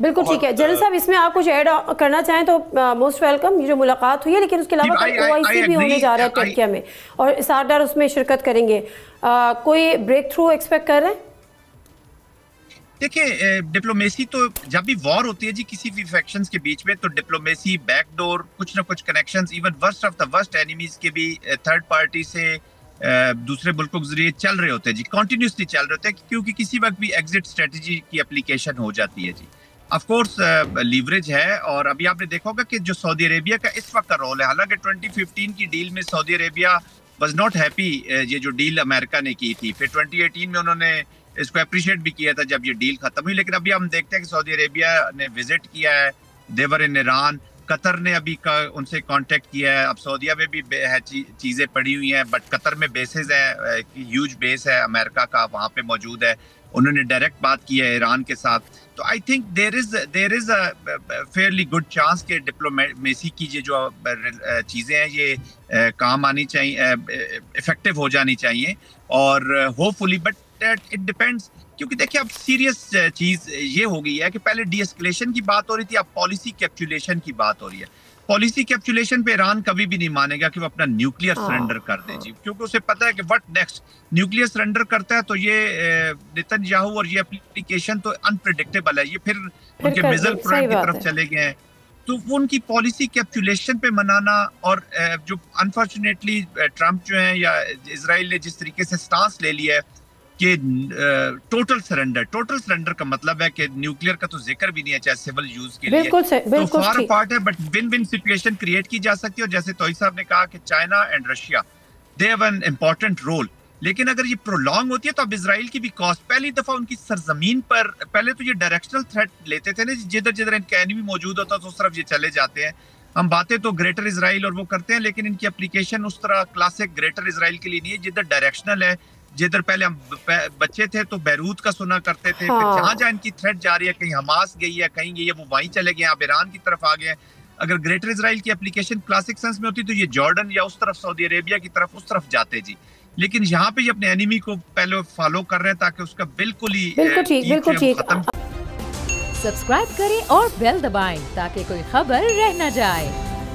बिल्कुल ठीक है। जनरल साहब, इसमें आप कुछ ऐड करना चाहें तो मोस्ट वेलकम। ये जो मुलाकात हुई है, लेकिन उसके अलावा OIC भी होने जा रहा है टर्किया में और इसारदार उसमें शिरकत करेंगे। कोई ब्रेक थ्रू एक्सपेक्ट कर रहे हैं? देखिए, डिप्लोमेसी तो जब भी वॉर होती है जी किसी भी फैक्शंस के बीच में, तो डिप्लोमेसी, बैकडोर, कुछ ना कुछ connections, even worst of the worst enemies के भी थर्ड पार्टी से दूसरे मुल्कों के जरिए चल रहे होते हैं जी, कॉन्टिन्यूसली चल रहे होते हैं, क्योंकि किसी वक्त भी एग्जिट स्ट्रेटजी की एप्लीकेशन हो जाती है जी। ऑफ कोर्स लीवरेज है। और अभी आपने देखा होगा कि जो सऊदी अरेबिया का इस वक्त का रोल है, हालांकि 2015 की डील में Saudi Arabia was not happy, ये जो डील अमेरिका ने की थी, फिर 2018 में उन्होंने इसको अप्रिशिएट भी किया था जब ये डील खत्म हुई। लेकिन अभी हम देखते हैं कि सऊदी अरेबिया ने विजिट किया है, देवर इन ईरान, कतर ने अभी उनसे कांटेक्ट किया है। अब सऊदीया में भी चीजें पड़ी हुई हैं, बट कतर में बेसेस है, ह्यूज बेस है अमेरिका का, वहां पे मौजूद है। उन्होंने डायरेक्ट बात की है ईरान के साथ। तो I think there is a fairly good chance कि डिप्लोमेसी की ये जो चीजें हैं ये काम आनी चाहिए, इफेक्टिव हो जानी चाहिए। और होपफुली, बट इट डिपेंड्स, क्योंकि देखिए अब सीरियस चीज ये हो गई है कि पहले डीएस्केलेशन की बात हो रही थी, अब पॉलिसी कैप्चुलेशन की बात हो रही है। पॉलिसी कैप्चुलेशन पे ईरान कभी भी नहीं मानेगा कि वो अपना न्यूक्लियर सरेंडर कर दे जी, क्योंकि उसे पता है कि व्हाट नेक्स्ट, न्यूक्लियर सरेंडर करता है तो ये नेतन्याहू और ये एप्लीकेशन तो अनप्रेडिक्टेबल है, ये फिर उनके मिसाइल प्रोग्राम की तरफ चले गए हैं। तो वो उनकी पॉलिसी कैप्चुलेशन पे मनाना, और जो अनफॉर्चुनेटली ट्रम्प जो है या इजराइल ने जिस तरीके से स्टांस ले लिया है कि टोटल सरेंडर का मतलब है कि न्यूक्लियर का तो जिक्र भी नहीं है, चाहे सिविल यूज के लिए, तो फार अपार्ट है। But win win situation create की जा सकती है। और जैसे तोई साहब ने कहा कि China and Russia, they have an important role. लेकिन अगर ये प्रोलॉन्ग होती है तो अब इजराइल की भी कॉस्ट, पहली दफा उनकी सरजमीन पर, पहले तो ये डायरेक्शनल थ्रेट लेते थे ना, जिधर जिधर इनका एनिमी मौजूद होता तो उस तरफ ये चले जाते हैं। हम बातें तो ग्रेटर इजराइल और वो करते हैं, लेकिन इनकी एप्लीकेशन उस तरह क्लासिक ग्रेटर इजराइल के लिए नहीं है, जिधर डायरेक्शनल है। जिधर पहले हम बच्चे थे तो बैरूत का सुना करते थे, फिर जहां जहां इनकी थ्रेट जा रही है, कहीं हमास गई है, कहीं गई है, वो वहीं चले गए, अब ईरान की तरफ आ गए। अगर ग्रेटर इजराइल की एप्लीकेशन क्लासिक सेंस में होती तो ये जॉर्डन या उस तरफ सऊदी अरेबिया की तरफ, उस तरफ जाते जी। लेकिन यहाँ पे ये अपने एनिमी को पहले फॉलो कर रहे हैं ताकि उसका बिल्कुल ठीक सब्सक्राइब करें और बेल दबाएं ताकि कोई खबर रह न जाए।